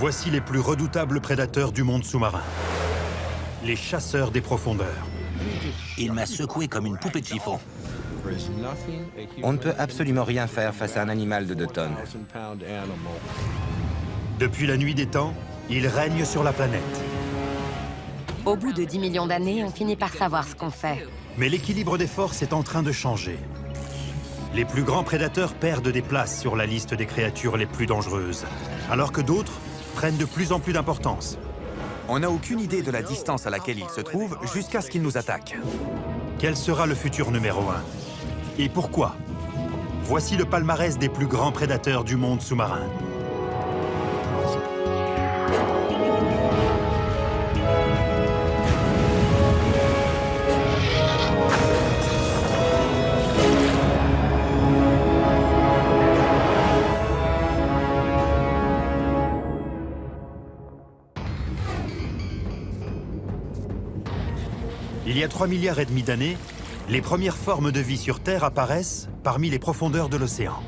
Voici les plus redoutables prédateurs du monde sous-marin. Les chasseurs des profondeurs. Il m'a secoué comme une poupée de chiffon. On ne peut absolument rien faire face à un animal de 2 tonnes. Depuis la nuit des temps, ils règnent sur la planète. Au bout de 10 millions d'années, on finit par savoir ce qu'on fait. Mais l'équilibre des forces est en train de changer. Les plus grands prédateurs perdent des places sur la liste des créatures les plus dangereuses, alors que d'autres prennent de plus en plus d'importance. On n'a aucune idée de la distance à laquelle il se trouve jusqu'à ce qu'il nous attaque. Quel sera le futur numéro 1? Et pourquoi? Voici le palmarès des plus grands prédateurs du monde sous-marin. Il y a 3,5 milliards d'années, les premières formes de vie sur Terre apparaissent parmi les profondeurs de l'océan.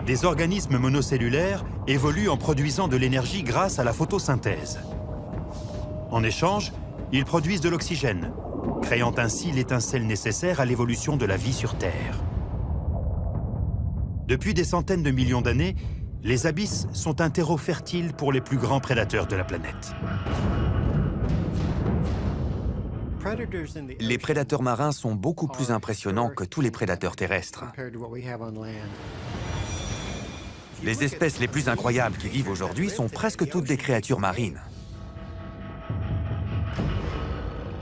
Des organismes monocellulaires évoluent en produisant de l'énergie grâce à la photosynthèse. En échange, ils produisent de l'oxygène, créant ainsi l'étincelle nécessaire à l'évolution de la vie sur Terre. Depuis des centaines de millions d'années, les abysses sont un terreau fertile pour les plus grands prédateurs de la planète. Les prédateurs marins sont beaucoup plus impressionnants que tous les prédateurs terrestres. Les espèces les plus incroyables qui vivent aujourd'hui sont presque toutes des créatures marines.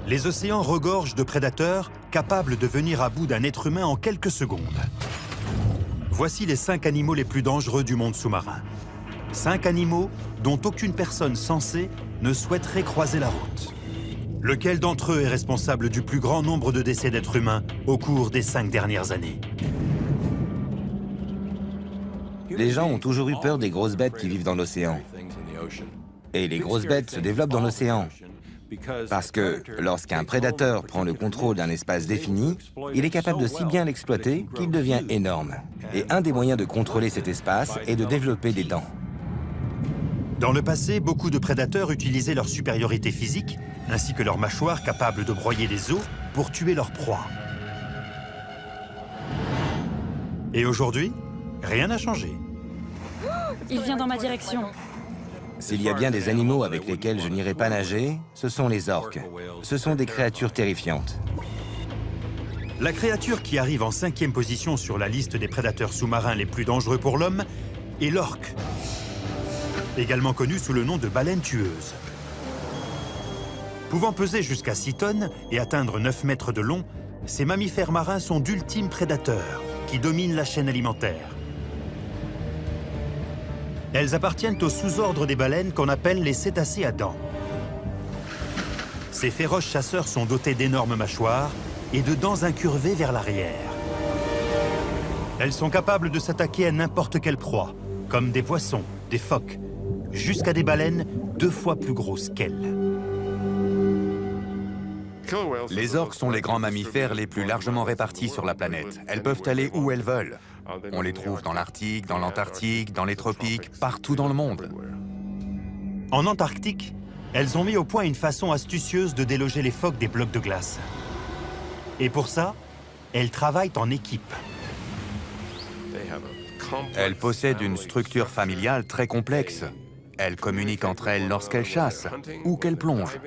Les océans regorgent de prédateurs capables de venir à bout d'un être humain en quelques secondes. Voici les 5 animaux les plus dangereux du monde sous-marin. 5 animaux dont aucune personne sensée ne souhaiterait croiser la route. Lequel d'entre eux est responsable du plus grand nombre de décès d'êtres humains au cours des 5 dernières années? Les gens ont toujours eu peur des grosses bêtes qui vivent dans l'océan. Et les grosses bêtes se développent dans l'océan. Parce que lorsqu'un prédateur prend le contrôle d'un espace défini, il est capable de si bien l'exploiter qu'il devient énorme. Et un des moyens de contrôler cet espace est de développer des dents. Dans le passé, beaucoup de prédateurs utilisaient leur supériorité physique, ainsi que leurs mâchoires capables de broyer les os pour tuer leur proie. Et aujourd'hui, rien n'a changé. Il vient dans ma direction. S'il y a bien des animaux avec lesquels je n'irai pas nager, ce sont les orques. Ce sont des créatures terrifiantes. La créature qui arrive en 5e position sur la liste des prédateurs sous-marins les plus dangereux pour l'homme est l'orque, également connue sous le nom de baleine tueuse. Pouvant peser jusqu'à 6 tonnes et atteindre 9 mètres de long, ces mammifères marins sont d'ultimes prédateurs qui dominent la chaîne alimentaire. Elles appartiennent au sous-ordre des baleines qu'on appelle les cétacés à dents. Ces féroces chasseurs sont dotés d'énormes mâchoires et de dents incurvées vers l'arrière. Elles sont capables de s'attaquer à n'importe quelle proie, comme des poissons, des phoques, jusqu'à des baleines 2 fois plus grosses qu'elles. Les orques sont les grands mammifères les plus largement répartis sur la planète. Elles peuvent aller où elles veulent. On les trouve dans l'Arctique, dans l'Antarctique, dans les tropiques, partout dans le monde. En Antarctique, elles ont mis au point une façon astucieuse de déloger les phoques des blocs de glace. Et pour ça, elles travaillent en équipe. Elles possèdent une structure familiale très complexe. Elles communiquent entre elles lorsqu'elles chassent ou qu'elles plongent.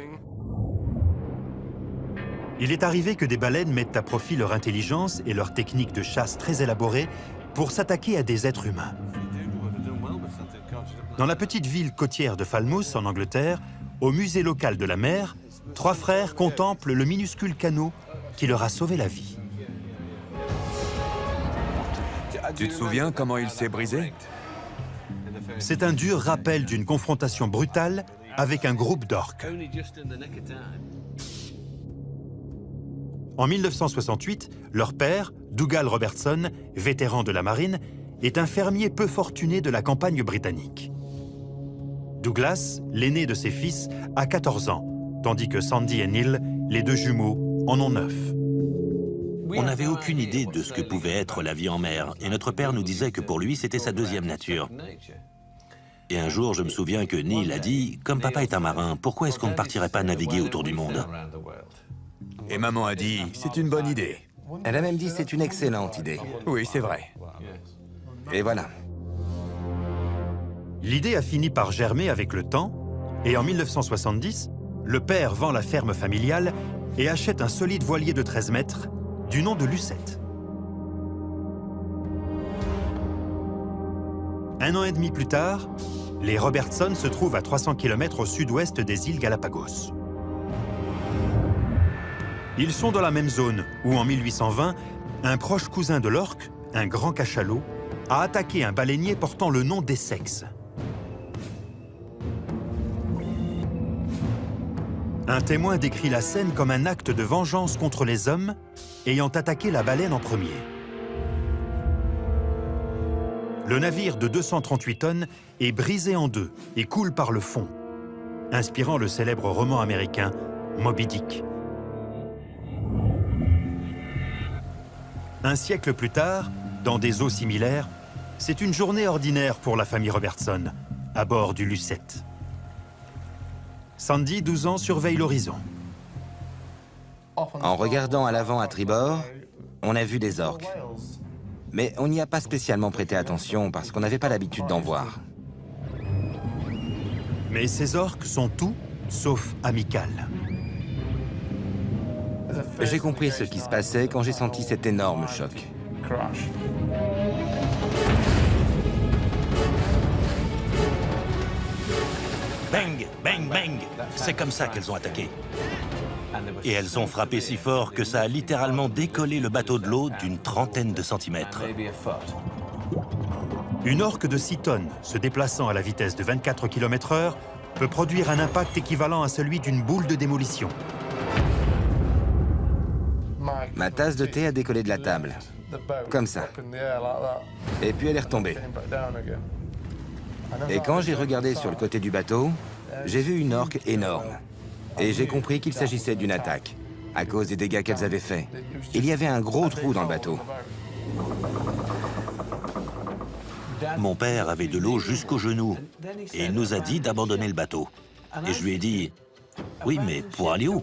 Il est arrivé que des baleines mettent à profit leur intelligence et leur technique de chasse très élaborée pour s'attaquer à des êtres humains. Dans la petite ville côtière de Falmouth, en Angleterre, au musée local de la mer, 3 frères contemplent le minuscule canot qui leur a sauvé la vie. Tu te souviens comment il s'est brisé? C'est un dur rappel d'une confrontation brutale avec un groupe d'orques. En 1968, leur père, Dougal Robertson, vétéran de la marine, est un fermier peu fortuné de la campagne britannique. Douglas, l'aîné de ses fils, a 14 ans, tandis que Sandy et Neil, les 2 jumeaux, en ont 9. On n'avait aucune idée de ce que pouvait être la vie en mer, et notre père nous disait que pour lui, c'était sa deuxième nature. Et un jour, je me souviens que Neil a dit « Comme papa est un marin, pourquoi est-ce qu'on ne partirait pas naviguer autour du monde ?» Et maman a dit « C'est une bonne idée. Elle a même dit c'est une excellente idée. » Oui, c'est vrai. Et voilà. L'idée a fini par germer avec le temps, et en 1970, le père vend la ferme familiale et achète un solide voilier de 13 mètres du nom de Lucette. Un an et demi plus tard, les Robertson se trouvent à 300 km au sud-ouest des îles Galapagos. Ils sont dans la même zone où, en 1820, un proche cousin de l'orque, un grand cachalot, a attaqué un baleinier portant le nom d'Essex. Un témoin décrit la scène comme un acte de vengeance contre les hommes ayant attaqué la baleine en premier. Le navire de 238 tonnes est brisé en deux et coule par le fond, inspirant le célèbre roman américain Moby Dick. Un siècle plus tard, dans des eaux similaires, c'est une journée ordinaire pour la famille Robertson, à bord du Lucette. Sandy, 12 ans, surveille l'horizon. En regardant à l'avant à tribord, on a vu des orques. Mais on n'y a pas spécialement prêté attention parce qu'on n'avait pas l'habitude d'en voir. Mais ces orques sont tout sauf amicales. J'ai compris ce qui se passait quand j'ai senti cet énorme choc. Bang, bang, bang. C'est comme ça qu'elles ont attaqué. Et elles ont frappé si fort que ça a littéralement décollé le bateau de l'eau d'une trentaine de centimètres. Une orque de 6 tonnes, se déplaçant à la vitesse de 24 km/h, peut produire un impact équivalent à celui d'une boule de démolition. Ma tasse de thé a décollé de la table. Comme ça. Et puis elle est retombée. Et quand j'ai regardé sur le côté du bateau, j'ai vu une orque énorme. Et j'ai compris qu'il s'agissait d'une attaque, à cause des dégâts qu'elles avaient faits. Il y avait un gros trou dans le bateau. Mon père avait de l'eau jusqu'aux genoux et il nous a dit d'abandonner le bateau. Et je lui ai dit « Oui, mais pour aller où ?»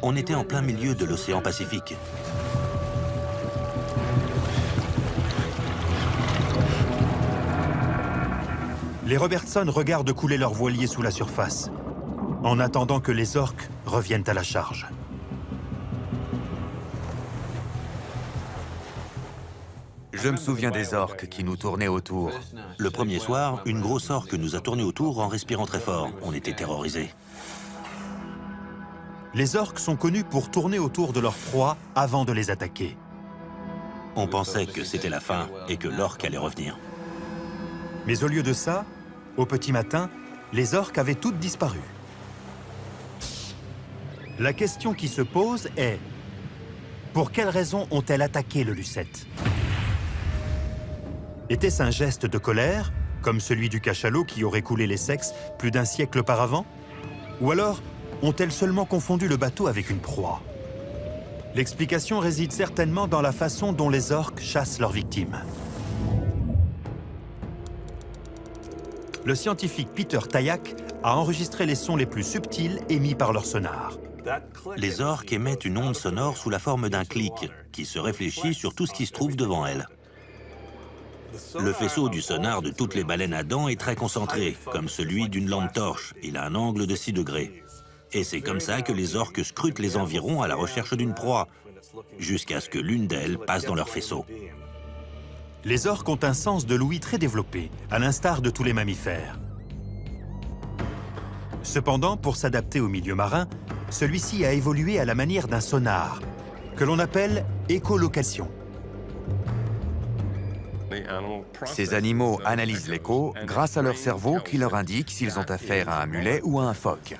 On était en plein milieu de l'océan Pacifique. Les Robertson regardent couler leur voilier sous la surface, en attendant que les orques reviennent à la charge. Je me souviens des orques qui nous tournaient autour. Le premier soir, une grosse orque nous a tourné autour en respirant très fort. On était terrorisés. Les orques sont connus pour tourner autour de leur proie avant de les attaquer. On pensait que c'était la fin et que l'orque allait revenir. Mais au lieu de ça, au petit matin, les orques avaient toutes disparu. La question qui se pose est: pour quelles raisons ont-elles attaqué le Lucette? Était-ce un geste de colère, comme celui du cachalot qui aurait coulé l'Essex plus d'un siècle auparavant? Ou alors ont-elles seulement confondu le bateau avec une proie? L'explication réside certainement dans la façon dont les orques chassent leurs victimes. Le scientifique Peter Tayak a enregistré les sons les plus subtils émis par leur sonar. Les orques émettent une onde sonore sous la forme d'un clic qui se réfléchit sur tout ce qui se trouve devant elles. Le faisceau du sonar de toutes les baleines à dents est très concentré, comme celui d'une lampe torche. Il a un angle de 6 degrés. Et c'est comme ça que les orques scrutent les environs à la recherche d'une proie, jusqu'à ce que l'une d'elles passe dans leur faisceau. Les orques ont un sens de l'ouïe très développé, à l'instar de tous les mammifères. Cependant, pour s'adapter au milieu marin, celui-ci a évolué à la manière d'un sonar, que l'on appelle écholocation. Ces animaux analysent l'écho grâce à leur cerveau qui leur indique s'ils ont affaire à un mulet ou à un phoque.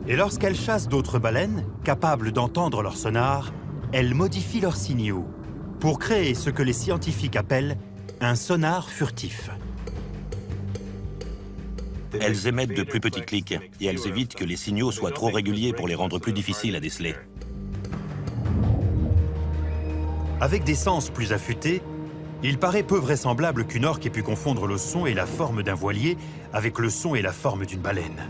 Et lorsqu'elles chassent d'autres baleines, capables d'entendre leur sonar, elles modifient leurs signaux pour créer ce que les scientifiques appellent un sonar furtif. Elles émettent de plus petits clics et elles évitent que les signaux soient trop réguliers pour les rendre plus difficiles à déceler. Avec des sens plus affûtés, il paraît peu vraisemblable qu'une orque ait pu confondre le son et la forme d'un voilier avec le son et la forme d'une baleine.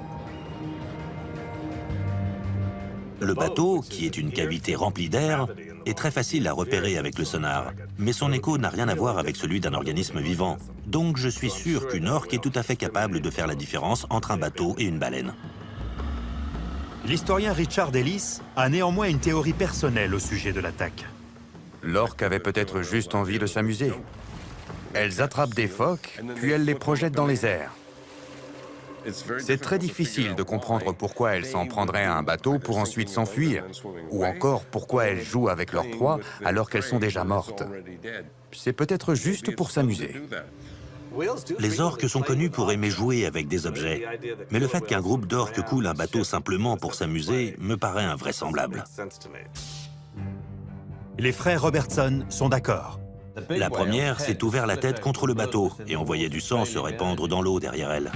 Le bateau, qui est une cavité remplie d'air, est très facile à repérer avec le sonar, mais son écho n'a rien à voir avec celui d'un organisme vivant. Donc je suis sûr qu'une orque est tout à fait capable de faire la différence entre un bateau et une baleine. L'historien Richard Ellis a néanmoins une théorie personnelle au sujet de l'attaque. L'orque avait peut-être juste envie de s'amuser. Elles attrapent des phoques, puis elles les projettent dans les airs. C'est très difficile de comprendre pourquoi elles s'en prendraient à un bateau pour ensuite s'enfuir, ou encore pourquoi elles jouent avec leur proie alors qu'elles sont déjà mortes. C'est peut-être juste pour s'amuser. Les orques sont connus pour aimer jouer avec des objets, mais le fait qu'un groupe d'orques coule un bateau simplement pour s'amuser me paraît invraisemblable. Les frères Robertson sont d'accord. La première s'est ouvert la tête contre le bateau et envoyait du sang se répandre dans l'eau derrière elle.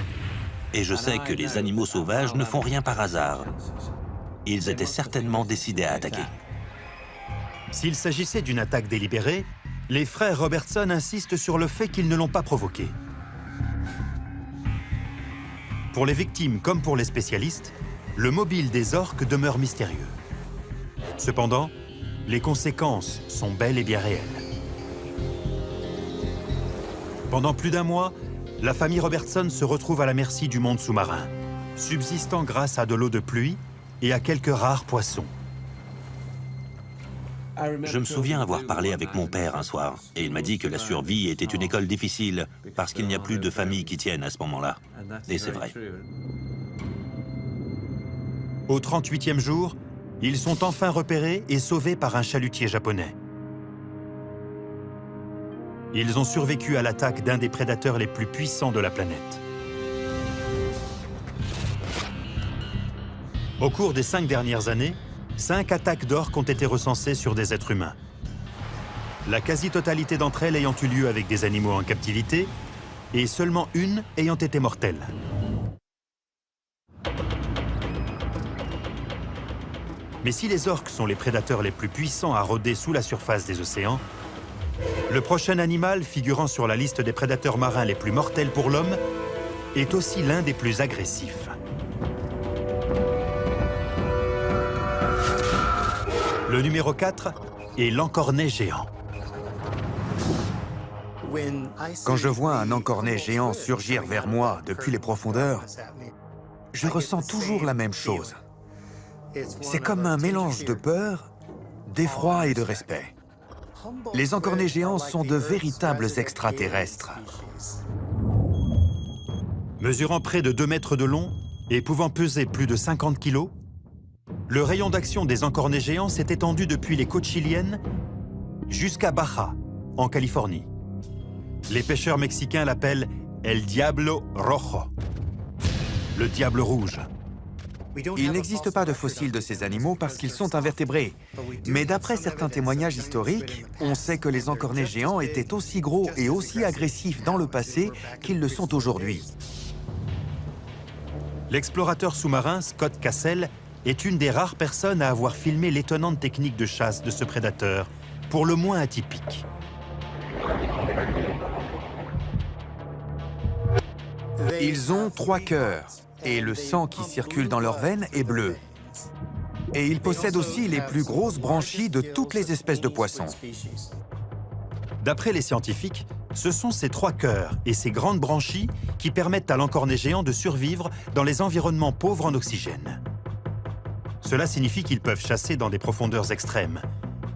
Et je sais que les animaux sauvages ne font rien par hasard. Ils étaient certainement décidés à attaquer. S'il s'agissait d'une attaque délibérée, les frères Robertson insistent sur le fait qu'ils ne l'ont pas provoquée. Pour les victimes comme pour les spécialistes, le mobile des orques demeure mystérieux. Cependant, les conséquences sont bel et bien réelles. Pendant plus d'un mois, la famille Robertson se retrouve à la merci du monde sous-marin, subsistant grâce à de l'eau de pluie et à quelques rares poissons. Je me souviens avoir parlé avec mon père un soir, et il m'a dit que la survie était une école difficile, parce qu'il n'y a plus de familles qui tiennent à ce moment-là. Et c'est vrai. Au 38e jour, ils sont enfin repérés et sauvés par un chalutier japonais. Ils ont survécu à l'attaque d'un des prédateurs les plus puissants de la planète. Au cours des 5 dernières années, 5 attaques d'orques ont été recensées sur des êtres humains. La quasi-totalité d'entre elles ayant eu lieu avec des animaux en captivité et seulement une ayant été mortelle. Mais si les orques sont les prédateurs les plus puissants à rôder sous la surface des océans, le prochain animal figurant sur la liste des prédateurs marins les plus mortels pour l'homme est aussi l'un des plus agressifs. Le numéro 4 est l'encornet géant. Quand je vois un encornet géant surgir vers moi depuis les profondeurs, je ressens toujours la même chose. C'est comme un mélange de peur, d'effroi et de respect. Les encornets géants sont de véritables extraterrestres. Mesurant près de 2 mètres de long et pouvant peser plus de 50 kilos, le rayon d'action des encornets géants s'est étendu depuis les côtes chiliennes jusqu'à Baja, en Californie. Les pêcheurs mexicains l'appellent El Diablo Rojo, le diable rouge. Il n'existe pas de fossiles de ces animaux parce qu'ils sont invertébrés. Mais d'après certains témoignages historiques, on sait que les encornets géants étaient aussi gros et aussi agressifs dans le passé qu'ils le sont aujourd'hui. L'explorateur sous-marin Scott Cassell est une des rares personnes à avoir filmé l'étonnante technique de chasse de ce prédateur, pour le moins atypique. Ils ont 3 cœurs. Et le sang qui circule dans leurs veines est bleu. Et ils possèdent aussi les plus grosses branchies de toutes les espèces de poissons. D'après les scientifiques, ce sont ces 3 cœurs et ces grandes branchies qui permettent à l'encornet géant de survivre dans les environnements pauvres en oxygène. Cela signifie qu'ils peuvent chasser dans des profondeurs extrêmes,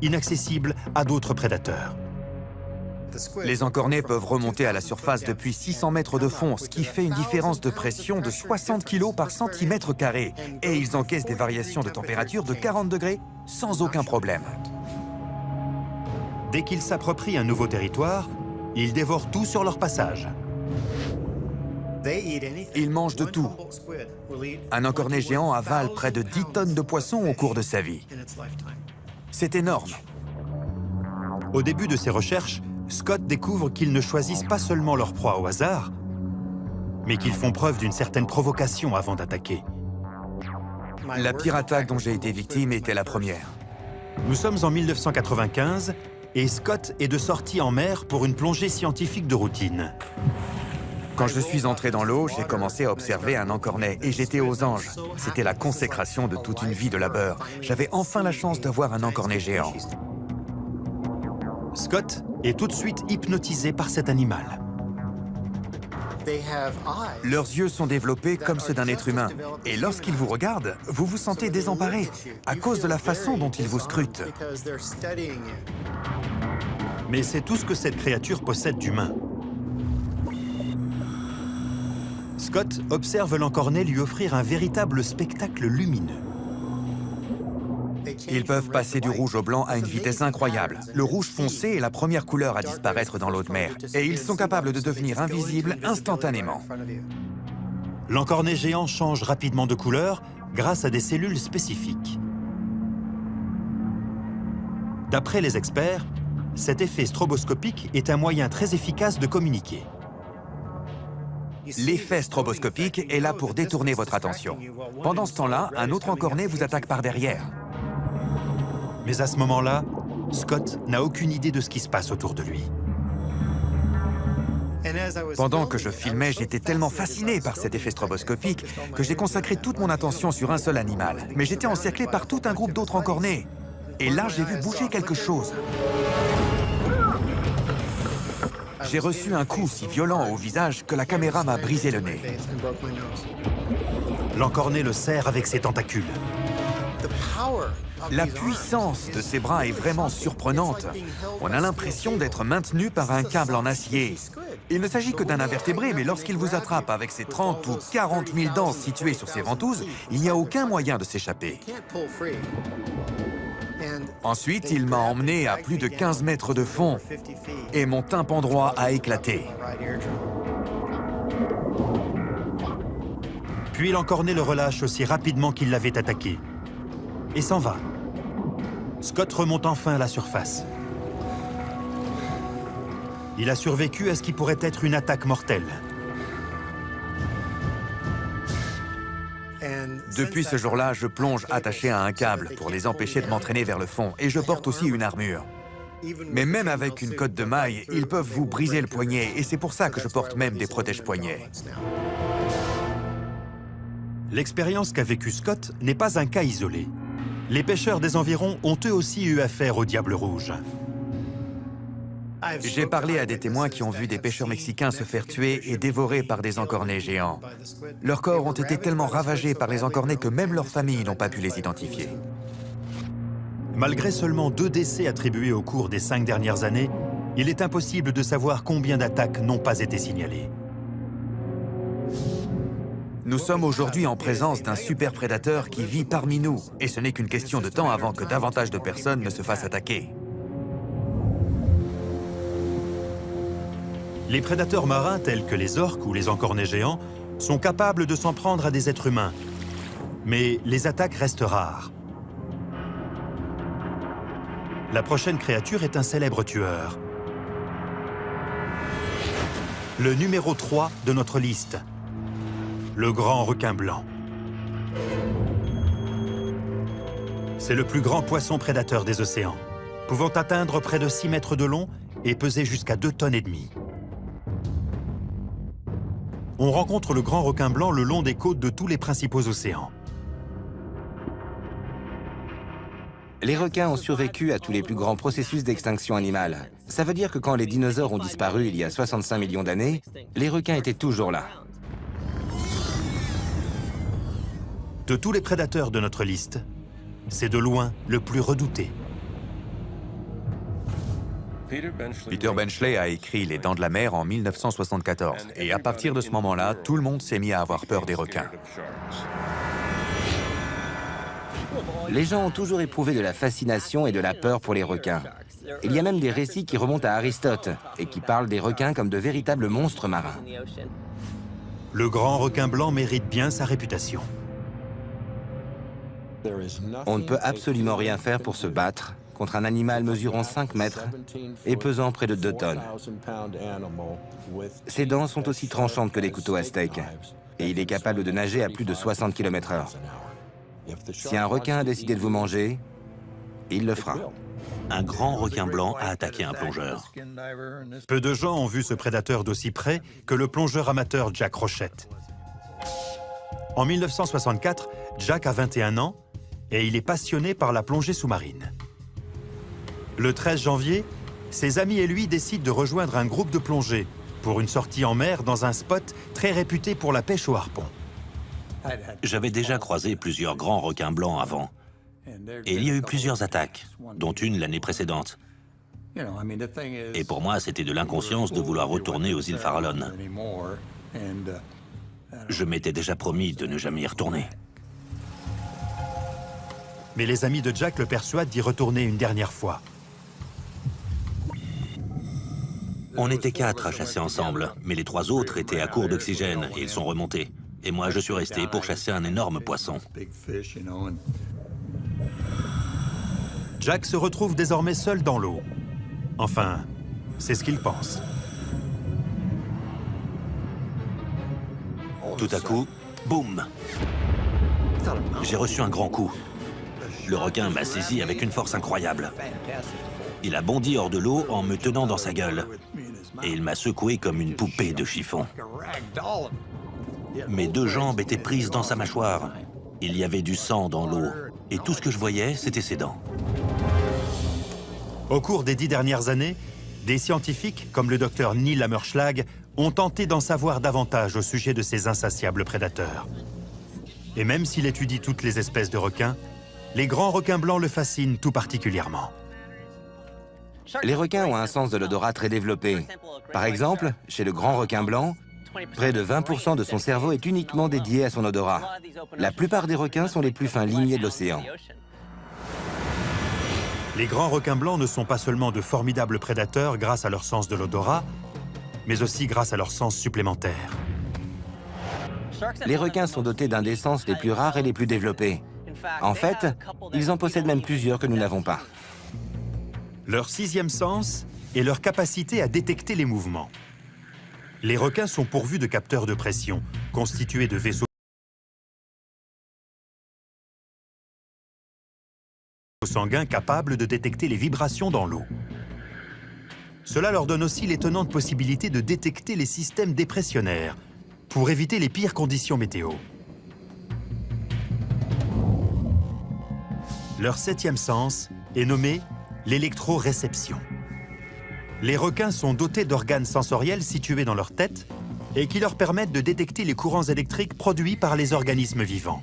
inaccessibles à d'autres prédateurs. Les encornets peuvent remonter à la surface depuis 600 mètres de fond, ce qui fait une différence de pression de 60 kg par centimètre carré. Et ils encaissent des variations de température de 40 degrés sans aucun problème. Dès qu'ils s'approprient un nouveau territoire, ils dévorent tout sur leur passage. Ils mangent de tout. Un encornet géant avale près de 10 tonnes de poissons au cours de sa vie. C'est énorme. Au début de ses recherches, Scott découvre qu'ils ne choisissent pas seulement leur proie au hasard, mais qu'ils font preuve d'une certaine provocation avant d'attaquer. La pire attaque dont j'ai été victime était la première. Nous sommes en 1995 et Scott est de sortie en mer pour une plongée scientifique de routine. Quand je suis entré dans l'eau, j'ai commencé à observer un encornet et j'étais aux anges. C'était la consécration de toute une vie de labeur. J'avais enfin la chance de voir un encornet géant. Scott est tout de suite hypnotisé par cet animal. Leurs yeux sont développés comme ceux d'un être humain. Et lorsqu'ils vous regardent, vous vous sentez désemparé à cause de la façon dont ils vous scrutent. Mais c'est tout ce que cette créature possède d'humain. Scott observe l'encornet lui offrir un véritable spectacle lumineux. Ils peuvent passer du rouge au blanc à une vitesse incroyable. Le rouge foncé est la première couleur à disparaître dans l'eau de mer. Et ils sont capables de devenir invisibles instantanément. L'encornet géant change rapidement de couleur grâce à des cellules spécifiques. D'après les experts, cet effet stroboscopique est un moyen très efficace de communiquer. L'effet stroboscopique est là pour détourner votre attention. Pendant ce temps-là, un autre encornet vous attaque par derrière. Mais à ce moment-là, Scott n'a aucune idée de ce qui se passe autour de lui. Pendant que je filmais, j'étais tellement fasciné par cet effet stroboscopique que j'ai consacré toute mon attention sur un seul animal. Mais j'étais encerclé par tout un groupe d'autres encornets. Et là, j'ai vu bouger quelque chose. J'ai reçu un coup si violent au visage que la caméra m'a brisé le nez. L'encornet le serre avec ses tentacules. La puissance de ses bras est vraiment surprenante. On a l'impression d'être maintenu par un câble en acier. Il ne s'agit que d'un invertébré, mais lorsqu'il vous attrape avec ses 30 ou 40 000 dents situées sur ses ventouses, il n'y a aucun moyen de s'échapper. Ensuite, il m'a emmené à plus de 15 mètres de fond et mon tympan droit a éclaté. Puis l'encornet le relâche aussi rapidement qu'il l'avait attaqué et s'en va. Scott remonte enfin à la surface. Il a survécu à ce qui pourrait être une attaque mortelle. Depuis ce jour-là, je plonge attaché à un câble pour les empêcher de m'entraîner vers le fond et je porte aussi une armure. Mais même avec une cotte de maille, ils peuvent vous briser le poignet et c'est pour ça que je porte même des protège-poignets. L'expérience qu'a vécue Scott n'est pas un cas isolé. Les pêcheurs des environs ont eux aussi eu affaire au diable rouge. J'ai parlé à des témoins qui ont vu des pêcheurs mexicains se faire tuer et dévorer par des encornets géants. Leurs corps ont été tellement ravagés par les encornets que même leurs familles n'ont pas pu les identifier. Malgré seulement 2 décès attribués au cours des 5 dernières années, il est impossible de savoir combien d'attaques n'ont pas été signalées. Nous sommes aujourd'hui en présence d'un super prédateur qui vit parmi nous, et ce n'est qu'une question de temps avant que davantage de personnes ne se fassent attaquer. Les prédateurs marins tels que les orques ou les encornets géants sont capables de s'en prendre à des êtres humains. Mais les attaques restent rares. La prochaine créature est un célèbre tueur. Le numéro 3 de notre liste. Le grand requin blanc. C'est le plus grand poisson prédateur des océans, pouvant atteindre près de 6 mètres de long et peser jusqu'à 2,5 tonnes. On rencontre le grand requin blanc le long des côtes de tous les principaux océans. Les requins ont survécu à tous les plus grands processus d'extinction animale. Ça veut dire que quand les dinosaures ont disparu il y a 65 millions d'années, les requins étaient toujours là. De tous les prédateurs de notre liste, c'est de loin le plus redouté. Peter Benchley a écrit Les Dents de la mer en 1974. Et à partir de ce moment-là, tout le monde s'est mis à avoir peur des requins. Les gens ont toujours éprouvé de la fascination et de la peur pour les requins. Il y a même des récits qui remontent à Aristote et qui parlent des requins comme de véritables monstres marins. Le grand requin blanc mérite bien sa réputation. On ne peut absolument rien faire pour se battre contre un animal mesurant 5 mètres et pesant près de 2 tonnes. Ses dents sont aussi tranchantes que des couteaux à steak et il est capable de nager à plus de 60 km/h. Si un requin a décidé de vous manger, il le fera. Un grand requin blanc a attaqué un plongeur. Peu de gens ont vu ce prédateur d'aussi près que le plongeur amateur Jack Rochette. En 1964, Jack a 21 ans et il est passionné par la plongée sous-marine. Le 13 janvier, ses amis et lui décident de rejoindre un groupe de plongée pour une sortie en mer dans un spot très réputé pour la pêche au harpon. J'avais déjà croisé plusieurs grands requins blancs avant. Et il y a eu plusieurs attaques, dont une l'année précédente. Et pour moi, c'était de l'inconscience de vouloir retourner aux îles Farallon. Je m'étais déjà promis de ne jamais y retourner. Mais les amis de Jack le persuadent d'y retourner une dernière fois. On était 4 à chasser ensemble, mais les 3 autres étaient à court d'oxygène et ils sont remontés. Et moi, je suis resté pour chasser un énorme poisson. Jack se retrouve désormais seul dans l'eau. Enfin, c'est ce qu'il pense. Tout à coup, boum! J'ai reçu un grand coup. Le requin m'a saisi avec une force incroyable. Il a bondi hors de l'eau en me tenant dans sa gueule. Et il m'a secoué comme une poupée de chiffon. Mes 2 jambes étaient prises dans sa mâchoire. Il y avait du sang dans l'eau. Et tout ce que je voyais, c'était ses dents. Au cours des 10 dernières années, des scientifiques, comme le docteur Neil Hammerschlag, ont tenté d'en savoir davantage au sujet de ces insatiables prédateurs. Et même s'il étudie toutes les espèces de requins, les grands requins blancs le fascinent tout particulièrement. Les requins ont un sens de l'odorat très développé. Par exemple, chez le grand requin blanc, près de 20% de son cerveau est uniquement dédié à son odorat. La plupart des requins sont les plus fins limiers de l'océan. Les grands requins blancs ne sont pas seulement de formidables prédateurs grâce à leur sens de l'odorat, mais aussi grâce à leur sens supplémentaire. Les requins sont dotés d'un des sens les plus rares et les plus développés. En fait, ils en possèdent même plusieurs que nous n'avons pas. Leur 6e sens est leur capacité à détecter les mouvements. Les requins sont pourvus de capteurs de pression, constitués de vaisseaux sanguins capables de détecter les vibrations dans l'eau. Cela leur donne aussi l'étonnante possibilité de détecter les systèmes dépressionnaires pour éviter les pires conditions météo. Leur 7e sens est nommé l'électroréception. Les requins sont dotés d'organes sensoriels situés dans leur tête et qui leur permettent de détecter les courants électriques produits par les organismes vivants.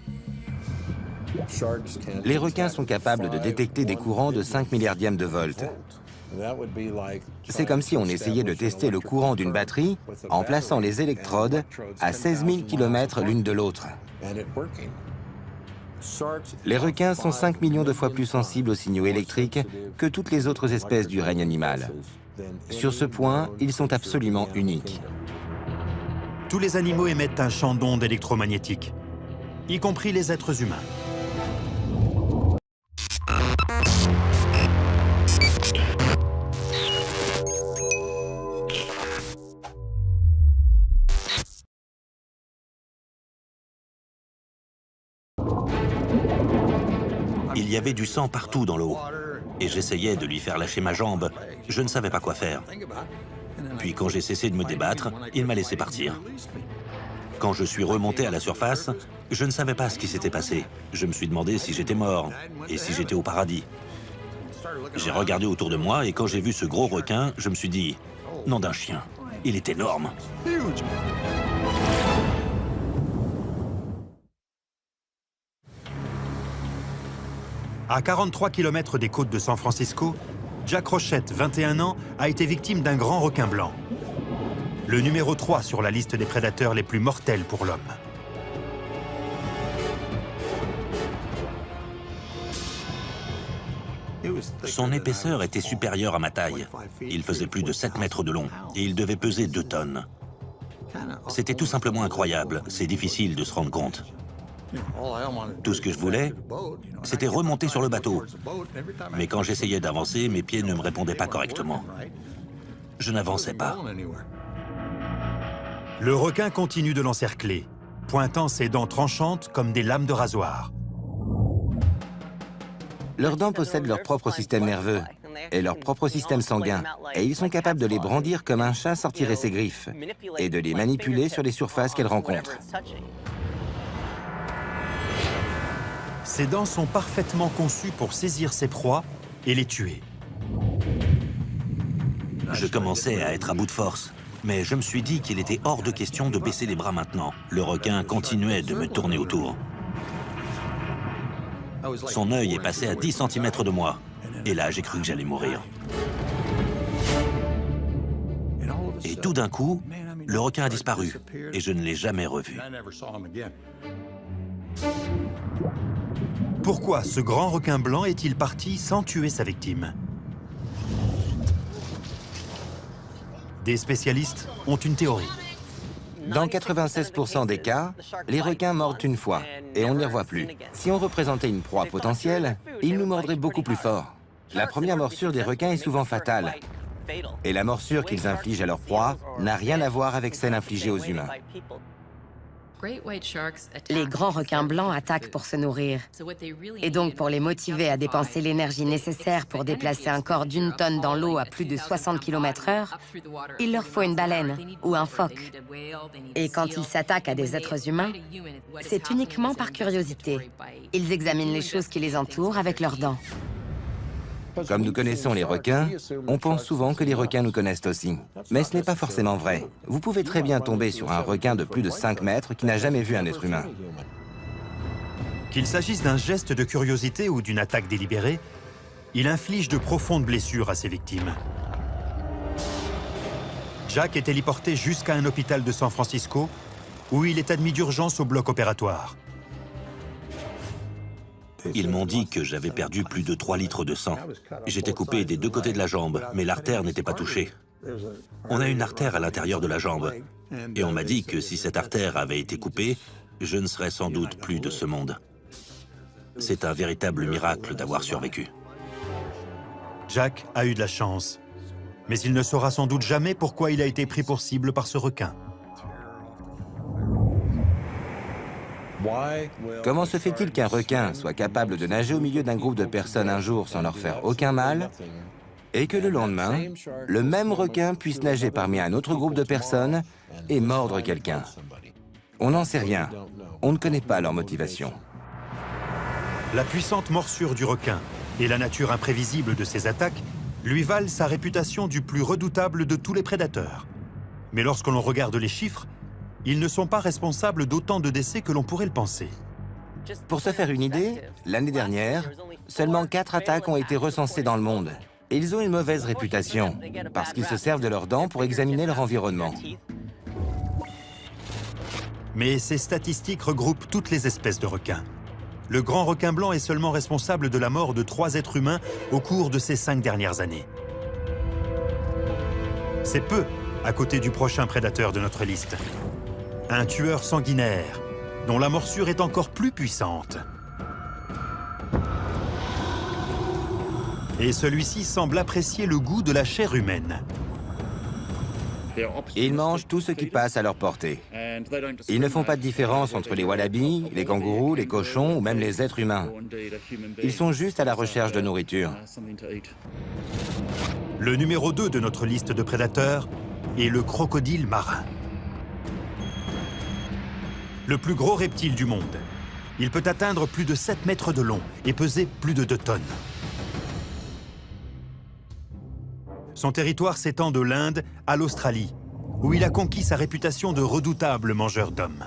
Les requins sont capables de détecter des courants de 5 milliardièmes de volts. C'est comme si on essayait de tester le courant d'une batterie en plaçant les électrodes à 16 000 km l'une de l'autre. Les requins sont 5 millions de fois plus sensibles aux signaux électriques que toutes les autres espèces du règne animal. Sur ce point, ils sont absolument uniques. Tous les animaux émettent un champ d'ondes électromagnétiques, y compris les êtres humains. Il y avait du sang partout dans l'eau. Et j'essayais de lui faire lâcher ma jambe. Je ne savais pas quoi faire. Puis quand j'ai cessé de me débattre, il m'a laissé partir. Quand je suis remonté à la surface, je ne savais pas ce qui s'était passé. Je me suis demandé si j'étais mort et si j'étais au paradis. J'ai regardé autour de moi et quand j'ai vu ce gros requin, je me suis dit, nom d'un chien, il est énorme. À 43 km des côtes de San Francisco, Jack Rochette, 21 ans, a été victime d'un grand requin blanc. Le numéro 3 sur la liste des prédateurs les plus mortels pour l'homme. Son épaisseur était supérieure à ma taille. Il faisait plus de 7 mètres de long et il devait peser 2 tonnes. C'était tout simplement incroyable, c'est difficile de se rendre compte. Tout ce que je voulais, c'était remonter sur le bateau. Mais quand j'essayais d'avancer, mes pieds ne me répondaient pas correctement. Je n'avançais pas. Le requin continue de l'encercler, pointant ses dents tranchantes comme des lames de rasoir. Leurs dents possèdent leur propre système nerveux et leur propre système sanguin, et ils sont capables de les brandir comme un chat sortirait ses griffes et de les manipuler sur les surfaces qu'elles rencontrent. Ses dents sont parfaitement conçues pour saisir ses proies et les tuer. Je commençais à être à bout de force, mais je me suis dit qu'il était hors de question de baisser les bras maintenant. Le requin continuait de me tourner autour. Son œil est passé à 10 cm de moi. Et là, j'ai cru que j'allais mourir. Et tout d'un coup, le requin a disparu. Et je ne l'ai jamais revu. Pourquoi ce grand requin blanc est-il parti sans tuer sa victime? Des spécialistes ont une théorie. Dans 96% des cas, les requins mordent une fois et on ne les revoit plus. Si on représentait une proie potentielle, ils nous mordraient beaucoup plus fort. La première morsure des requins est souvent fatale. Et la morsure qu'ils infligent à leur proie n'a rien à voir avec celle infligée aux humains. Les grands requins blancs attaquent pour se nourrir. Et donc, pour les motiver à dépenser l'énergie nécessaire pour déplacer un corps d'une tonne dans l'eau à plus de 60 km/h, il leur faut une baleine ou un phoque. Et quand ils s'attaquent à des êtres humains, c'est uniquement par curiosité. Ils examinent les choses qui les entourent avec leurs dents. Comme nous connaissons les requins, on pense souvent que les requins nous connaissent aussi. Mais ce n'est pas forcément vrai. Vous pouvez très bien tomber sur un requin de plus de 5 mètres qui n'a jamais vu un être humain. Qu'il s'agisse d'un geste de curiosité ou d'une attaque délibérée, il inflige de profondes blessures à ses victimes. Jack est téléporté jusqu'à un hôpital de San Francisco, où il est admis d'urgence au bloc opératoire. Ils m'ont dit que j'avais perdu plus de 3 litres de sang. J'étais coupé des deux côtés de la jambe, mais l'artère n'était pas touchée. On a une artère à l'intérieur de la jambe. Et on m'a dit que si cette artère avait été coupée, je ne serais sans doute plus de ce monde. C'est un véritable miracle d'avoir survécu. Jack a eu de la chance. Mais il ne saura sans doute jamais pourquoi il a été pris pour cible par ce requin. Comment se fait-il qu'un requin soit capable de nager au milieu d'un groupe de personnes un jour sans leur faire aucun mal, et que le lendemain, le même requin puisse nager parmi un autre groupe de personnes et mordre quelqu'un? On n'en sait rien. On ne connaît pas leur motivation. La puissante morsure du requin et la nature imprévisible de ses attaques lui valent sa réputation du plus redoutable de tous les prédateurs. Mais lorsque l'on regarde les chiffres, ils ne sont pas responsables d'autant de décès que l'on pourrait le penser. Pour se faire une idée, l'année dernière, seulement 4 attaques ont été recensées dans le monde. Et ils ont une mauvaise réputation, parce qu'ils se servent de leurs dents pour examiner leur environnement. Mais ces statistiques regroupent toutes les espèces de requins. Le grand requin blanc est seulement responsable de la mort de 3 êtres humains au cours de ces 5 dernières années. C'est peu à côté du prochain prédateur de notre liste. Un tueur sanguinaire, dont la morsure est encore plus puissante. Et celui-ci semble apprécier le goût de la chair humaine. Ils mangent tout ce qui passe à leur portée. Ils ne font pas de différence entre les wallabies, les kangourous, les cochons ou même les êtres humains. Ils sont juste à la recherche de nourriture. Le numéro 2 de notre liste de prédateurs est le crocodile marin. Le plus gros reptile du monde. Il peut atteindre plus de 7 mètres de long et peser plus de 2 tonnes. Son territoire s'étend de l'Inde à l'Australie, où il a conquis sa réputation de redoutable mangeur d'hommes.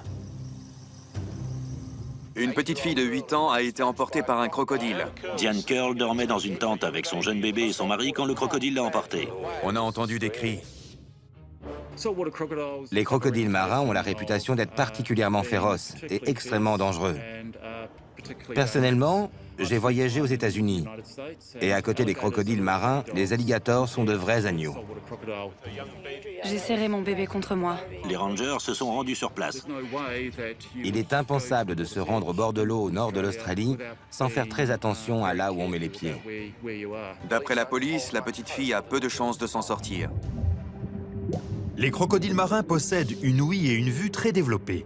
Une petite fille de 8 ans a été emportée par un crocodile. Diane Curl dormait dans une tente avec son jeune bébé et son mari quand le crocodile l'a emporté. On a entendu des cris. Les crocodiles marins ont la réputation d'être particulièrement féroces et extrêmement dangereux. Personnellement, j'ai voyagé aux États-Unis. Et à côté des crocodiles marins, les alligators sont de vrais agneaux. J'ai serré mon bébé contre moi. Les rangers se sont rendus sur place. Il est impensable de se rendre au bord de l'eau au nord de l'Australie sans faire très attention à là où on met les pieds. D'après la police, la petite fille a peu de chances de s'en sortir. Les crocodiles marins possèdent une ouïe et une vue très développées.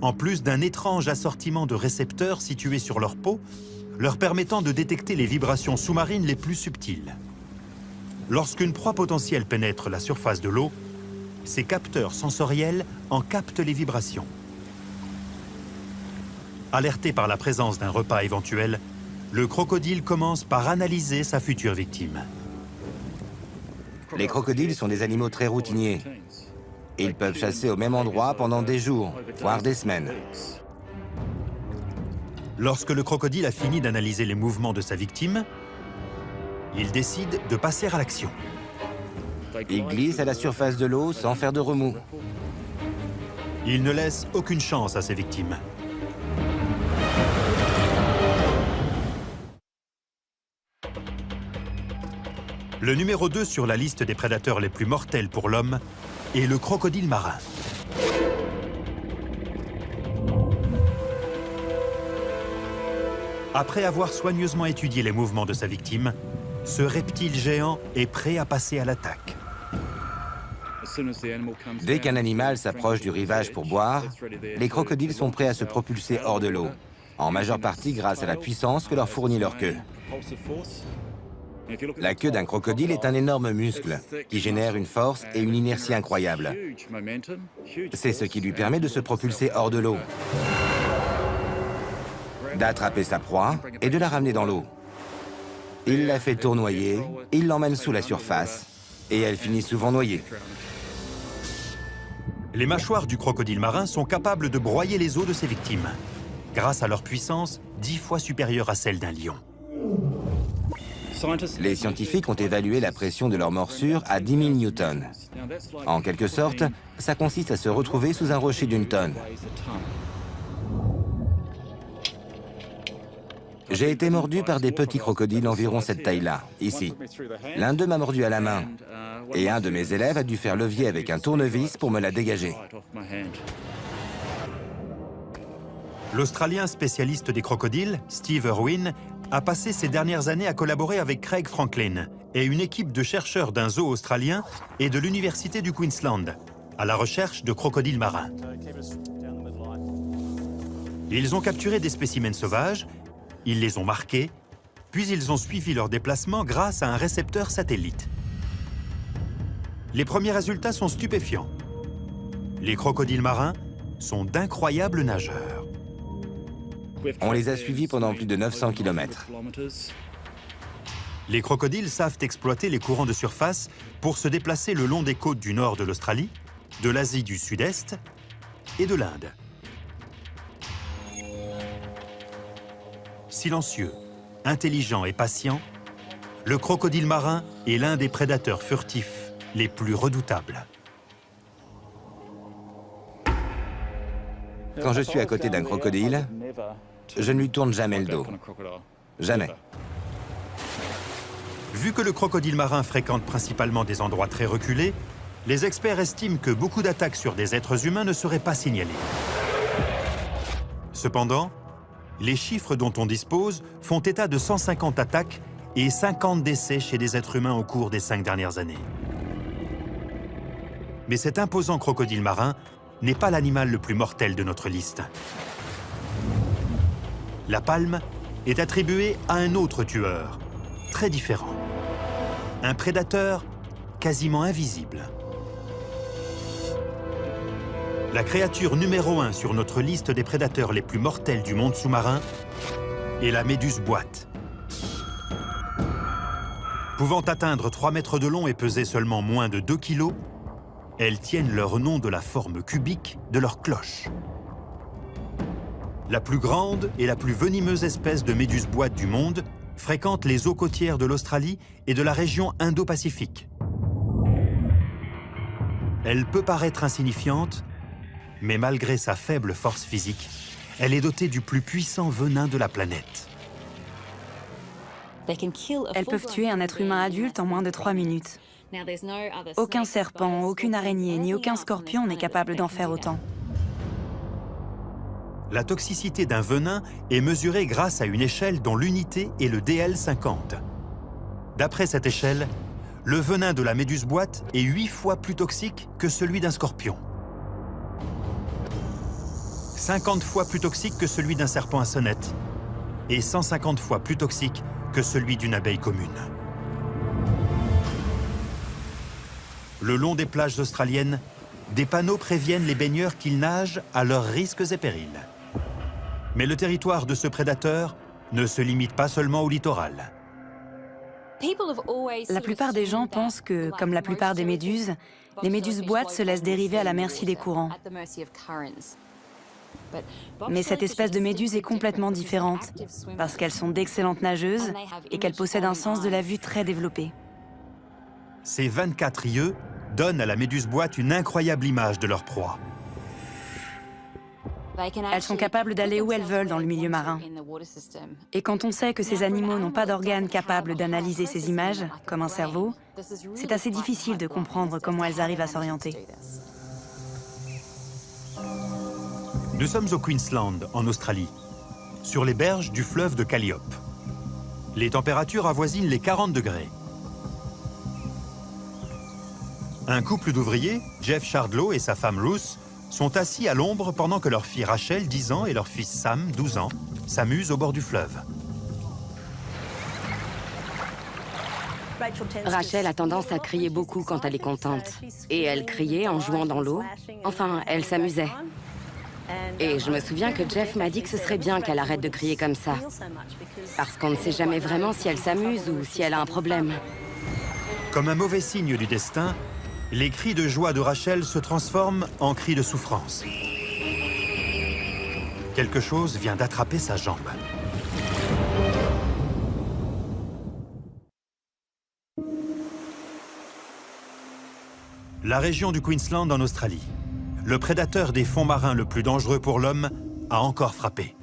En plus d'un étrange assortiment de récepteurs situés sur leur peau, leur permettant de détecter les vibrations sous-marines les plus subtiles. Lorsqu'une proie potentielle pénètre la surface de l'eau, ces capteurs sensoriels en captent les vibrations. Alerté par la présence d'un repas éventuel, le crocodile commence par analyser sa future victime. Les crocodiles sont des animaux très routiniers. Ils peuvent chasser au même endroit pendant des jours, voire des semaines. Lorsque le crocodile a fini d'analyser les mouvements de sa victime, il décide de passer à l'action. Il glisse à la surface de l'eau sans faire de remous. Il ne laisse aucune chance à ses victimes. Le numéro 2 sur la liste des prédateurs les plus mortels pour l'homme est le crocodile marin. Après avoir soigneusement étudié les mouvements de sa victime, ce reptile géant est prêt à passer à l'attaque. Dès qu'un animal s'approche du rivage pour boire, les crocodiles sont prêts à se propulser hors de l'eau, en majeure partie grâce à la puissance que leur fournit leur queue. La queue d'un crocodile est un énorme muscle qui génère une force et une inertie incroyables. C'est ce qui lui permet de se propulser hors de l'eau, d'attraper sa proie et de la ramener dans l'eau. Il la fait tournoyer, il l'emmène sous la surface et elle finit souvent noyée. Les mâchoires du crocodile marin sont capables de broyer les os de ses victimes, grâce à leur puissance 10 fois supérieure à celle d'un lion. Les scientifiques ont évalué la pression de leur morsure à 10 000 newtons. En quelque sorte, ça consiste à se retrouver sous un rocher d'une tonne. J'ai été mordu par des petits crocodiles environ cette taille-là, ici. L'un d'eux m'a mordu à la main, et un de mes élèves a dû faire levier avec un tournevis pour me la dégager. L'Australien spécialiste des crocodiles, Steve Irwin, a passé ces dernières années à collaborer avec Craig Franklin et une équipe de chercheurs d'un zoo australien et de l'Université du Queensland, à la recherche de crocodiles marins. Ils ont capturé des spécimens sauvages, ils les ont marqués, puis ils ont suivi leur déplacement grâce à un récepteur satellite. Les premiers résultats sont stupéfiants. Les crocodiles marins sont d'incroyables nageurs. On les a suivis pendant plus de 900 km. Les crocodiles savent exploiter les courants de surface pour se déplacer le long des côtes du nord de l'Australie, de l'Asie du Sud-Est et de l'Inde. Silencieux, intelligent et patient, le crocodile marin est l'un des prédateurs furtifs les plus redoutables. Quand je suis à côté d'un crocodile, je ne lui tourne jamais le dos. Jamais. Vu que le crocodile marin fréquente principalement des endroits très reculés, les experts estiment que beaucoup d'attaques sur des êtres humains ne seraient pas signalées. Cependant, les chiffres dont on dispose font état de 150 attaques et 50 décès chez des êtres humains au cours des 5 dernières années. Mais cet imposant crocodile marin n'est pas l'animal le plus mortel de notre liste. La palme est attribuée à un autre tueur, très différent. Un prédateur quasiment invisible. La créature numéro 1 sur notre liste des prédateurs les plus mortels du monde sous-marin est la méduse boîte. Pouvant atteindre 3 mètres de long et peser seulement moins de 2 kilos, elles tiennent leur nom de la forme cubique de leur cloche. La plus grande et la plus venimeuse espèce de méduse boîte du monde fréquente les eaux côtières de l'Australie et de la région Indo-Pacifique. Elle peut paraître insignifiante, mais malgré sa faible force physique, Elle est dotée du plus puissant venin de la planète. Elles peuvent tuer un être humain adulte en moins de 3 minutes. Aucun serpent, aucune araignée, ni aucun scorpion n'est capable d'en faire autant. La toxicité d'un venin est mesurée grâce à une échelle dont l'unité est le DL50. D'après cette échelle, le venin de la méduse boîte est 8 fois plus toxique que celui d'un scorpion. 50 fois plus toxique que celui d'un serpent à sonnette et 150 fois plus toxique que celui d'une abeille commune. Le long des plages australiennes, des panneaux préviennent les baigneurs qu'ils nagent à leurs risques et périls. Mais le territoire de ce prédateur ne se limite pas seulement au littoral. La plupart des gens pensent que, comme la plupart des méduses, les méduses boîtes se laissent dériver à la merci des courants. Mais cette espèce de méduse est complètement différente, parce qu'elles sont d'excellentes nageuses et qu'elles possèdent un sens de la vue très développé. Ces 24 yeux donnent à la méduse boîte une incroyable image de leur proie. Elles sont capables d'aller où elles veulent dans le milieu marin. Et quand on sait que ces animaux n'ont pas d'organes capables d'analyser ces images, comme un cerveau, c'est assez difficile de comprendre comment elles arrivent à s'orienter. Nous sommes au Queensland, en Australie, sur les berges du fleuve de Calliope. Les températures avoisinent les 40 degrés. Un couple d'ouvriers, Jeff Chardlow et sa femme Ruth, sont assis à l'ombre pendant que leur fille Rachel, 10 ans, et leur fils Sam, 12 ans, s'amusent au bord du fleuve. Rachel a tendance à crier beaucoup quand elle est contente. Et elle criait en jouant dans l'eau. Enfin, elle s'amusait. Et je me souviens que Jeff m'a dit que ce serait bien qu'elle arrête de crier comme ça. Parce qu'on ne sait jamais vraiment si elle s'amuse ou si elle a un problème. Comme un mauvais signe du destin, les cris de joie de Rachel se transforment en cris de souffrance. Quelque chose vient d'attraper sa jambe. La région du Queensland en Australie. Le prédateur des fonds marins le plus dangereux pour l'homme a encore frappé.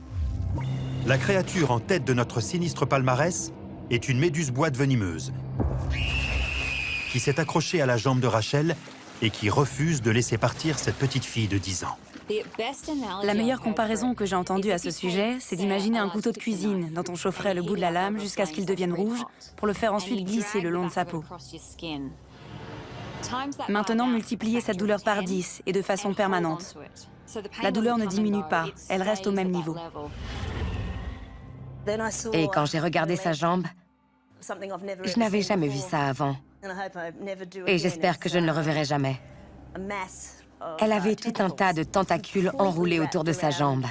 La créature en tête de notre sinistre palmarès est une méduse boîte venimeuse qui s'est accrochée à la jambe de Rachel et qui refuse de laisser partir cette petite fille de 10 ans. La meilleure comparaison que j'ai entendue à ce sujet, c'est d'imaginer un couteau de cuisine dont on chaufferait le bout de la lame jusqu'à ce qu'il devienne rouge pour le faire ensuite glisser le long de sa peau. Maintenant, multipliez cette douleur par 10 et de façon permanente. La douleur ne diminue pas, elle reste au même niveau. Et quand j'ai regardé sa jambe, je n'avais jamais vu ça avant. Et j'espère que je ne le reverrai jamais. Elle avait tout un tas de tentacules enroulés autour de sa jambe.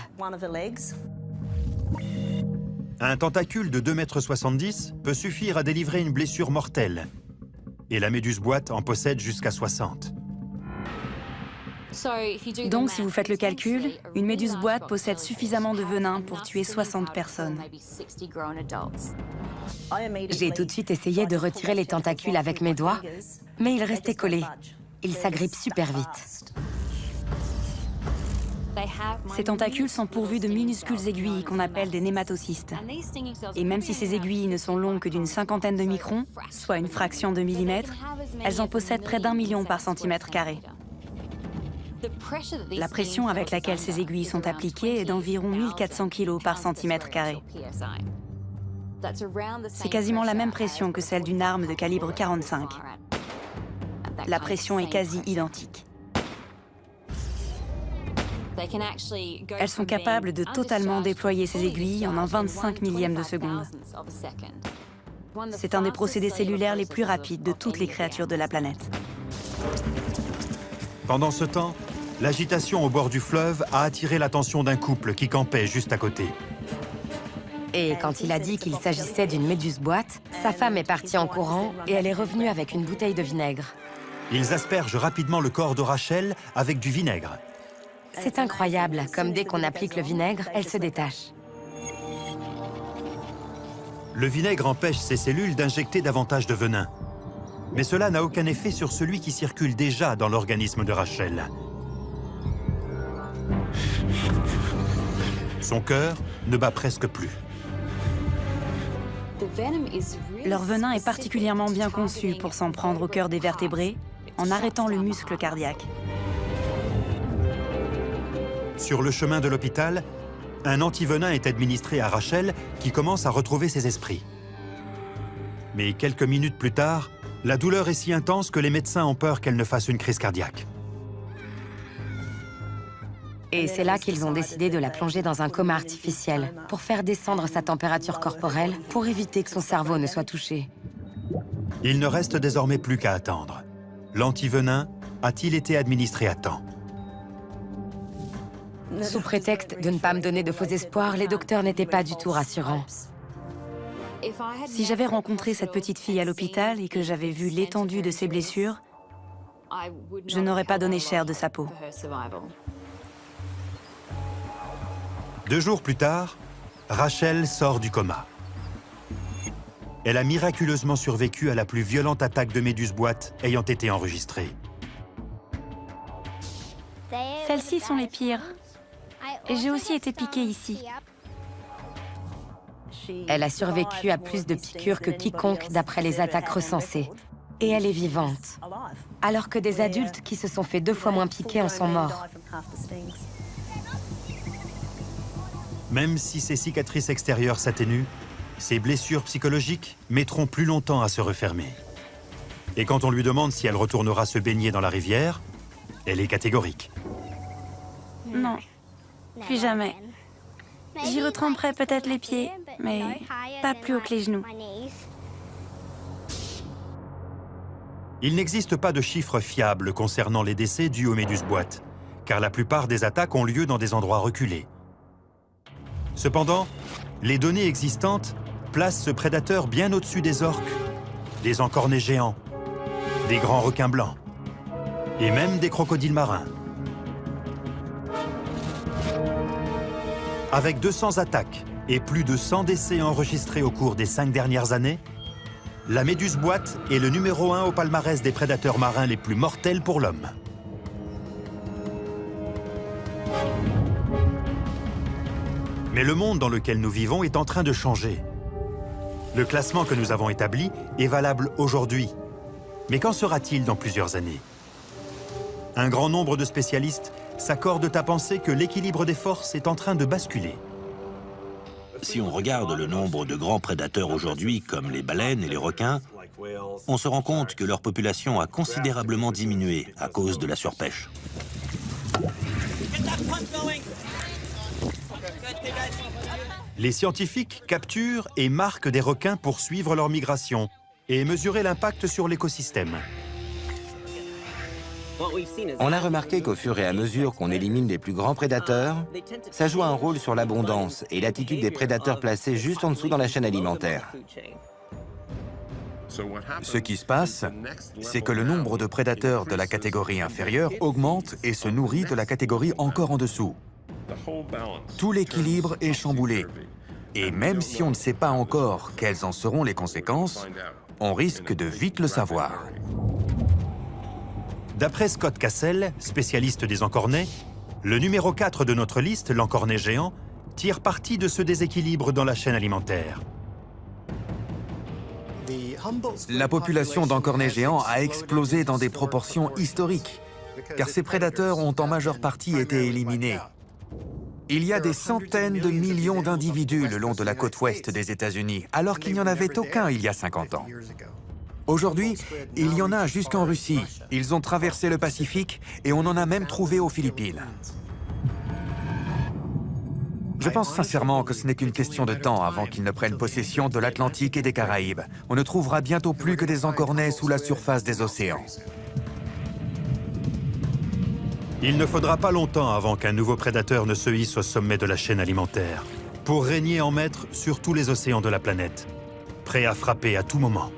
Un tentacule de 2,70 m peut suffire à délivrer une blessure mortelle. Et la méduse boîte en possède jusqu'à 60. Donc, si vous faites le calcul, une méduse boîte possède suffisamment de venin pour tuer 60 personnes. J'ai tout de suite essayé de retirer les tentacules avec mes doigts, mais ils restaient collés. Ils s'agrippent super vite. Ces tentacules sont pourvus de minuscules aiguilles qu'on appelle des nématocystes. Et même si ces aiguilles ne sont longues que d'une cinquantaine de microns, soit une fraction de millimètre, elles en possèdent près d'1 million par centimètre carré. La pression avec laquelle ces aiguilles sont appliquées est d'environ 1400 kg par centimètre carré. C'est quasiment la même pression que celle d'une arme de calibre 45. La pression est quasi identique. Elles sont capables de totalement déployer ces aiguilles en un 25 millième de seconde. C'est un des procédés cellulaires les plus rapides de toutes les créatures de la planète. Pendant ce temps, l'agitation au bord du fleuve a attiré l'attention d'un couple qui campait juste à côté. Et quand il a dit qu'il s'agissait d'une méduse boîte, sa femme est partie en courant et elle est revenue avec une bouteille de vinaigre. Ils aspergent rapidement le corps de Rachel avec du vinaigre. C'est incroyable, comme dès qu'on applique le vinaigre, elle se détache. Le vinaigre empêche ces cellules d'injecter davantage de venin. Mais cela n'a aucun effet sur celui qui circule déjà dans l'organisme de Rachel. Son cœur ne bat presque plus. Leur venin est particulièrement bien conçu pour s'en prendre au cœur des vertébrés en arrêtant le muscle cardiaque. Sur le chemin de l'hôpital, un antivenin est administré à Rachel qui commence à retrouver ses esprits. Mais quelques minutes plus tard, la douleur est si intense que les médecins ont peur qu'elle ne fasse une crise cardiaque. Et c'est là qu'ils ont décidé de la plonger dans un coma artificiel pour faire descendre sa température corporelle pour éviter que son cerveau ne soit touché. Il ne reste désormais plus qu'à attendre. L'antivenin a-t-il été administré à temps? Sous prétexte de ne pas me donner de faux espoirs, les docteurs n'étaient pas du tout rassurants. Si j'avais rencontré cette petite fille à l'hôpital et que j'avais vu l'étendue de ses blessures, je n'aurais pas donné cher de sa peau. 2 jours plus tard, Rachel sort du coma. Elle a miraculeusement survécu à la plus violente attaque de méduse-boîte ayant été enregistrée. Celles-ci sont les pires. Et j'ai aussi été piquée ici. Elle a survécu à plus de piqûres que quiconque d'après les attaques recensées. Et elle est vivante. Alors que des adultes qui se sont fait 2 fois moins piquer en sont morts. Même si ses cicatrices extérieures s'atténuent, ses blessures psychologiques mettront plus longtemps à se refermer. Et quand on lui demande si elle retournera se baigner dans la rivière, elle est catégorique. Non, plus jamais. J'y retremperai peut-être les pieds, mais pas plus haut que les genoux. Il n'existe pas de chiffres fiables concernant les décès dus aux méduses-boîtes, car la plupart des attaques ont lieu dans des endroits reculés. Cependant, les données existantes placent ce prédateur bien au-dessus des orques, des encornets géants, des grands requins blancs et même des crocodiles marins. Avec 200 attaques et plus de 100 décès enregistrés au cours des 5 dernières années, la méduse-boîte est le numéro 1 au palmarès des prédateurs marins les plus mortels pour l'homme. Mais le monde dans lequel nous vivons est en train de changer. Le classement que nous avons établi est valable aujourd'hui. Mais qu'en sera-t-il dans plusieurs années? Un grand nombre de spécialistes s'accordent à penser que l'équilibre des forces est en train de basculer. Si on regarde le nombre de grands prédateurs aujourd'hui, comme les baleines et les requins, on se rend compte que leur population a considérablement diminué à cause de la surpêche. Les scientifiques capturent et marquent des requins pour suivre leur migration et mesurer l'impact sur l'écosystème. On a remarqué qu'au fur et à mesure qu'on élimine les plus grands prédateurs, ça joue un rôle sur l'abondance et l'attitude des prédateurs placés juste en dessous dans la chaîne alimentaire. Ce qui se passe, c'est que le nombre de prédateurs de la catégorie inférieure augmente et se nourrit de la catégorie encore en dessous. Tout l'équilibre est chamboulé. Et même si on ne sait pas encore quelles en seront les conséquences, on risque de vite le savoir. D'après Scott Cassell, spécialiste des encornets, le numéro 4 de notre liste, l'encornet géant, tire parti de ce déséquilibre dans la chaîne alimentaire. La population d'encornets géants a explosé dans des proportions historiques, car ces prédateurs ont en majeure partie été éliminés. Il y a des centaines de millions d'individus le long de la côte ouest des États-Unis, alors qu'il n'y en avait aucun il y a 50 ans. Aujourd'hui, il y en a jusqu'en Russie. Ils ont traversé le Pacifique et on en a même trouvé aux Philippines. Je pense sincèrement que ce n'est qu'une question de temps avant qu'ils ne prennent possession de l'Atlantique et des Caraïbes. On ne trouvera bientôt plus que des encornets sous la surface des océans. Il ne faudra pas longtemps avant qu'un nouveau prédateur ne se hisse au sommet de la chaîne alimentaire, pour régner en maître sur tous les océans de la planète, prêt à frapper à tout moment.